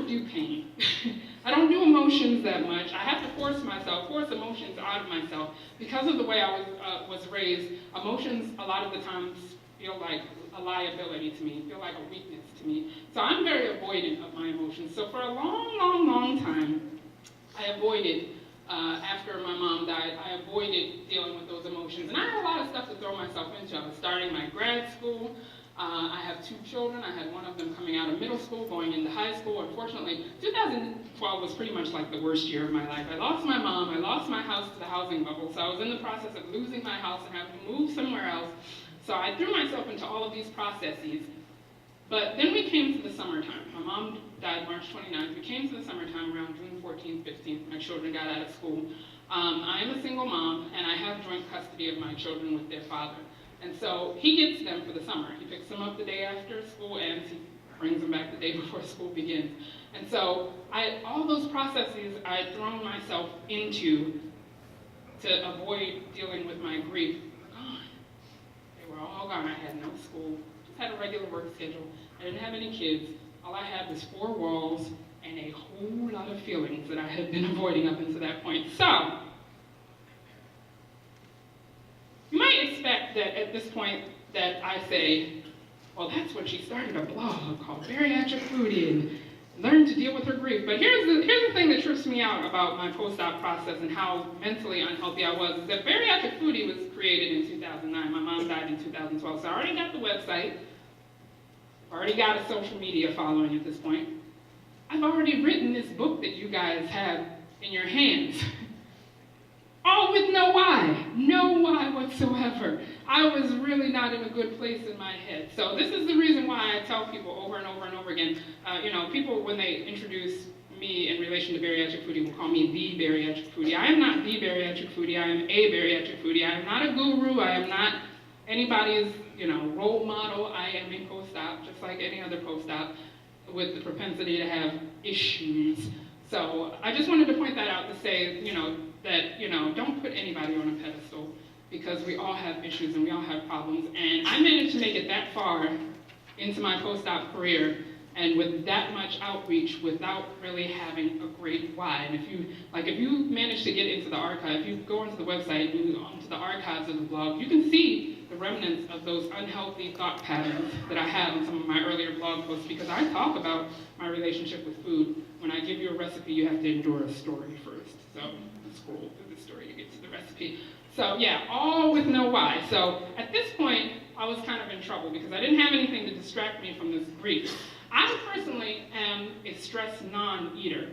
don't do pain. I don't do emotions that much. I have to force emotions out of myself. Because of the way I was raised, emotions a lot of the times feel like a liability to me, feel like a weakness to me. So I'm very avoidant of my emotions. So for a long, long, long time, I avoided, after my mom died, I avoided dealing with those emotions. And I had a lot of stuff to throw myself into. I was starting my grad school. I have 2 children. I had one of them coming out of middle school, going into high school. Unfortunately, 2012 was pretty much like the worst year of my life. I lost my mom. I lost my house to the housing bubble. So I was in the process of losing my house and having to move somewhere else. So I threw myself into all of these processes. But then we came to the summertime. My mom died March 29th. We came to the summertime around June 14th, 15th. My children got out of school. I am a single mom, and I have joint custody of my children with their father. And so he gets them for the summer. He picks them up the day after school ends. He brings them back the day before school begins. And so all those processes I had thrown myself into to avoid dealing with my grief were gone. They were all gone. I had no school, just had a regular work schedule. I didn't have any kids. All I had was 4 walls and a whole lot of feelings that I had been avoiding up until that point. So, you might expect that at this point that I say, well, that's when she started a blog called Bariatric Foodie and learned to deal with her grief. But here's the thing that trips me out about my post-op process and how mentally unhealthy I was, is that Bariatric Foodie was created in 2009. My mom died in 2012, so I already got the website. I've already got a social media following at this point. I've already written this book that you guys have in your hands. All with no why whatsoever. I was really not in a good place in my head. So this is the reason why I tell people over and over and over again, people when they introduce me in relation to bariatric foodie will call me the bariatric foodie. I am not the bariatric foodie, I am a bariatric foodie. I am not a guru, I am not anybody's role model. I am a post-op, just like any other post-op, with the propensity to have issues. So I just wanted to point that out to say, that, don't put anybody on a pedestal, because we all have issues and we all have problems. And I managed to make it that far into my post-op career and with that much outreach without really having a great why. And if you manage to get into the archive, if you go into the website and onto the archives of the blog, you can see the remnants of those unhealthy thought patterns that I have in some of my earlier blog posts, because I talk about my relationship with food. When I give you a recipe, you have to endure a story first. So scroll through the story to get to the recipe. So yeah, all with no why. So at this point, I was kind of in trouble because I didn't have anything to distract me from this grief. I personally am a stress non-eater.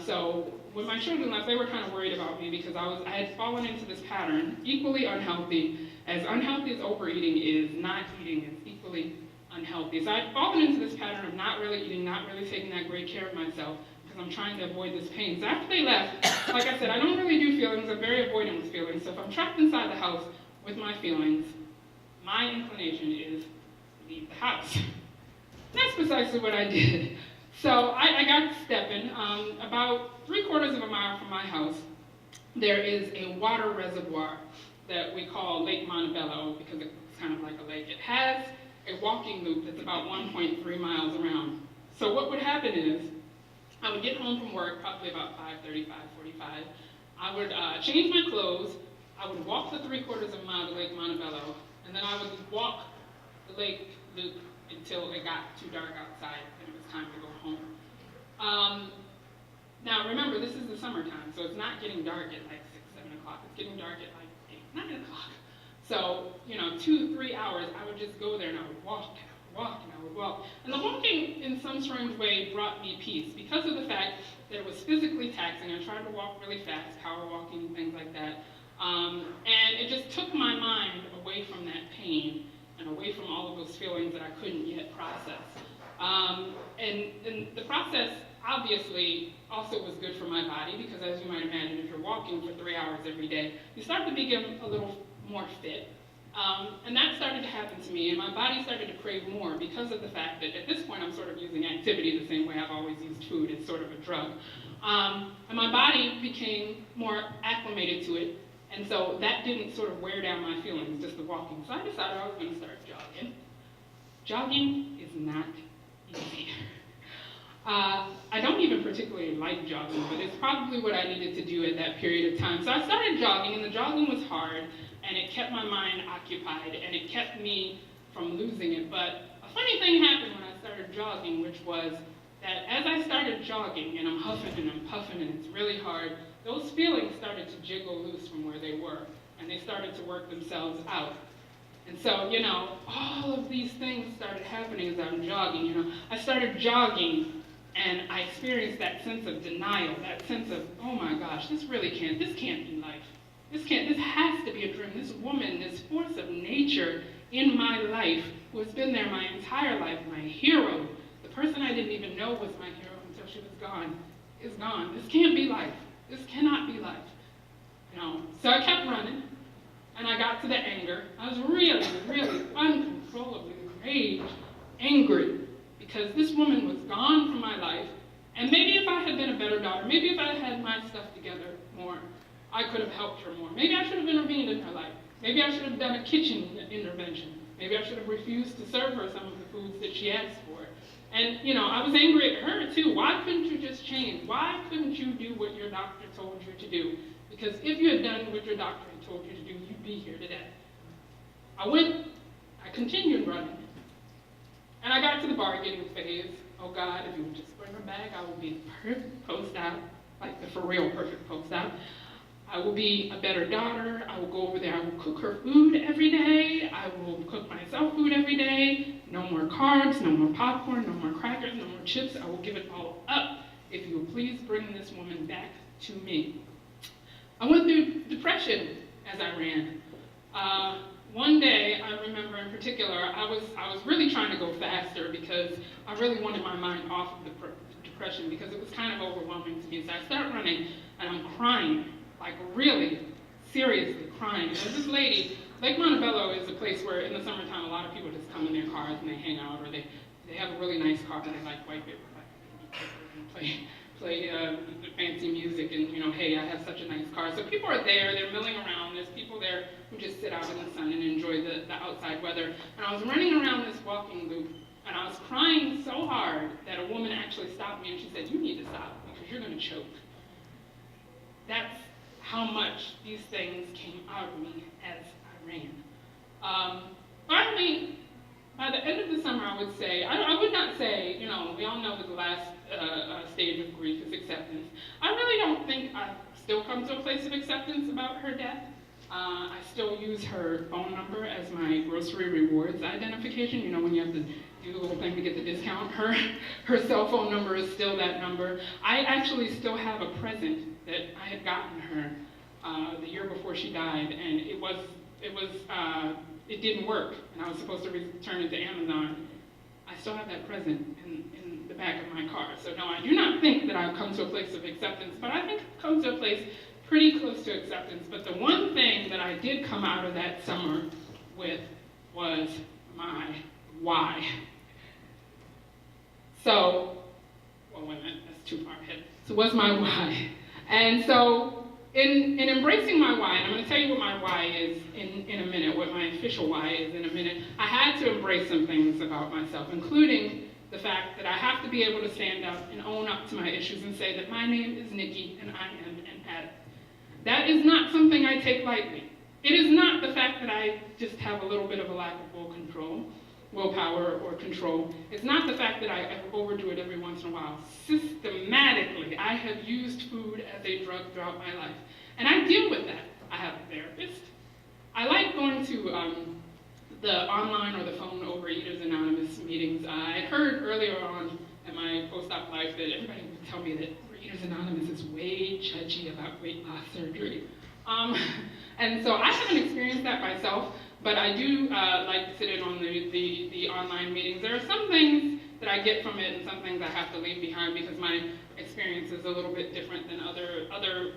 So when my children left, they were kind of worried about me because I had fallen into this pattern, equally unhealthy. As unhealthy as overeating is, not eating is equally unhealthy. So I had fallen into this pattern of not really eating, not really taking that great care of myself, because I'm trying to avoid this pain. So after they left, like I said, I don't really do feelings. I'm very avoidant with feelings. So if I'm trapped inside the house with my feelings, my inclination is to leave the house. That's precisely what I did. So I got stepping. About 3/4 of a mile from my house, there is a water reservoir that we call Lake Montebello, because it's kind of like a lake. It has a walking loop that's about 1.3 miles around. So what would happen is, I would get home from work, probably about 5:30, 5:45. I would change my clothes. I would walk the 3/4 of a mile to Lake Montebello, and then I would walk the lake loop until it got too dark outside and it was time to go home. Now remember, this is the summertime, so it's not getting dark at like 6, 7 o'clock. It's getting dark at like 8, 9 o'clock. So, 2-3 hours, I would just go there and I would walk and I would walk and I would walk. And the walking, in some strange way, brought me peace because of the fact that it was physically taxing. I tried to walk really fast, power walking and things like that. And it just took my mind away from that pain and away from all of those feelings that I couldn't yet process. And the process, obviously, also was good for my body because, as you might imagine, if you're walking for 3 hours every day, you start to become a little more fit. And that started to happen to me, and my body started to crave more because of the fact that at this point I'm sort of using activity the same way I've always used food. It's sort of a drug. And my body became more acclimated to it, and so that didn't sort of wear down my feelings, just the walking. So I decided I was going to start jogging. Jogging is not easy. I don't even particularly like jogging, but it's probably what I needed to do at that period of time. So I started jogging, and the jogging was hard, and it kept my mind occupied, and it kept me from losing it. But a funny thing happened when I started jogging, which was that as I started jogging, and I'm huffing and I'm puffing, and it's really hard, those feelings started to jiggle loose from where they were, and they started to work themselves out. And so, all of these things started happening as I'm jogging. I started jogging, and I experienced that sense of denial, that sense of, oh my gosh, this can't be life. This has to be a dream. This woman, this force of nature in my life, who has been there my entire life, my hero, the person I didn't even know was my hero until she was gone, is gone. This can't be life. This cannot be life. So I kept running, and I got to the anger. I was really, really uncontrollably rage, angry, because this woman was gone from my life, and maybe if I had been a better daughter, maybe if I had my stuff together more, I could have helped her more. Maybe I should have intervened in her life. Maybe I should have done a kitchen intervention. Maybe I should have refused to serve her some of the foods that she asked for. And, I was angry at her, too. Why couldn't you just change? Why couldn't you do what your doctor told you to do? Because if you had done what your doctor had told you to do, you'd be here today. I continued running. And I got to the bargaining phase. Oh God, if you would just bring her back, I will be the perfect post-op, like the for real perfect post-op. I will be a better daughter. I will go over there. I will cook her food every day. I will cook myself food every day. No more carbs, no more popcorn, no more crackers, no more chips. I will give it all up if you will please bring this woman back to me. I went through depression as I ran. One day, I remember in particular, I was really trying to go faster because I really wanted my mind off of the depression because it was kind of overwhelming to me. So I start running, and I'm crying, like really seriously crying. There's this lady, Lake Montebello is a place where in the summertime a lot of people just come in their cars and they hang out, or they have a really nice car and they like wipe it, play fancy music, and hey, I have such a nice car. So people are there, they're milling around. There's people there who just sit out in the sun and enjoy the outside weather. And I was running around this walking loop, and I was crying so hard that a woman actually stopped me and she said, "You need to stop because you're going to choke." That's how much these things came out of me as I ran. Finally, by the end of the summer, I would say, I would not say, we all know that the last stage of grief is acceptance. I really don't think I've still come to a place of acceptance about her death. I still use her phone number as my grocery rewards identification. When you have to do the little thing to get the discount. Her cell phone number is still that number. I actually still have a present that I had gotten her the year before she died, and it didn't work, and I was supposed to return it to Amazon. I still have that present in the back of my car. So no, I do not think that I've come to a place of acceptance, but I think I've come to a place pretty close to acceptance. But the one thing that I did come out of that summer with was my why. So, well, wait a minute, that's too far ahead. So what's my why? And so in embracing my why, and I'm going to tell you what my why is in a minute, what my official why is in a minute, I had to embrace some things about myself, including the fact that I have to be able to stand up and own up to my issues and say that my name is Nikki and I am an addict. That is not something I take lightly. It is not the fact that I just have a little bit of a lack of willpower or control. It's not the fact that I overdo it every once in a while. Systematically, I have used food as a drug throughout my life. And I deal with that. I have a therapist. I like going to the online or the phone Overeaters Anonymous meetings. I heard earlier on in my post-op life that everybody would tell me that Overeaters Anonymous is way judgy about weight loss surgery. And so I haven't experienced that myself, but I do like to sit in on the online meetings. There are some things that I get from it and some things I have to leave behind because my experience is a little bit different than other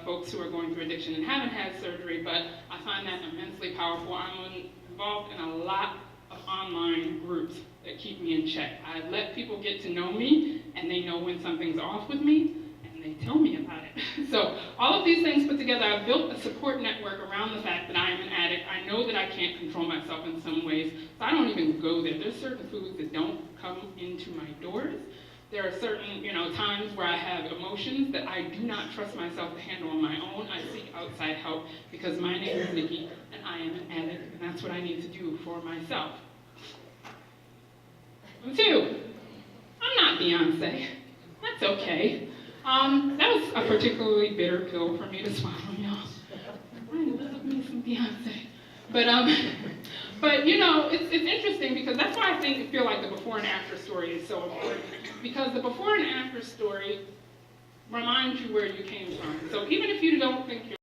folks who are going through addiction and haven't had surgery, but I find that immensely powerful. I'm involved in a lot of online groups that keep me in check. I let people get to know me, and they know when something's off with me, and they tell me about it. So all of these things put together, I've built a support network around the fact that I am an addict. I know that I can't control myself in some ways, so I don't even go there. There's certain foods that don't come into my doors. There are certain, times where I have emotions that I do not trust myself to handle on my own. I seek outside help because my name is Nikki and I am an addict, and that's what I need to do for myself. And 2, I'm not Beyonce. That's okay. That was a particularly bitter pill for me to swallow, y'all. I love me some Beyonce. But it's interesting because that's why I feel like the before and after story is so important. Because the before and after story reminds you where you came from. So even if you don't think you're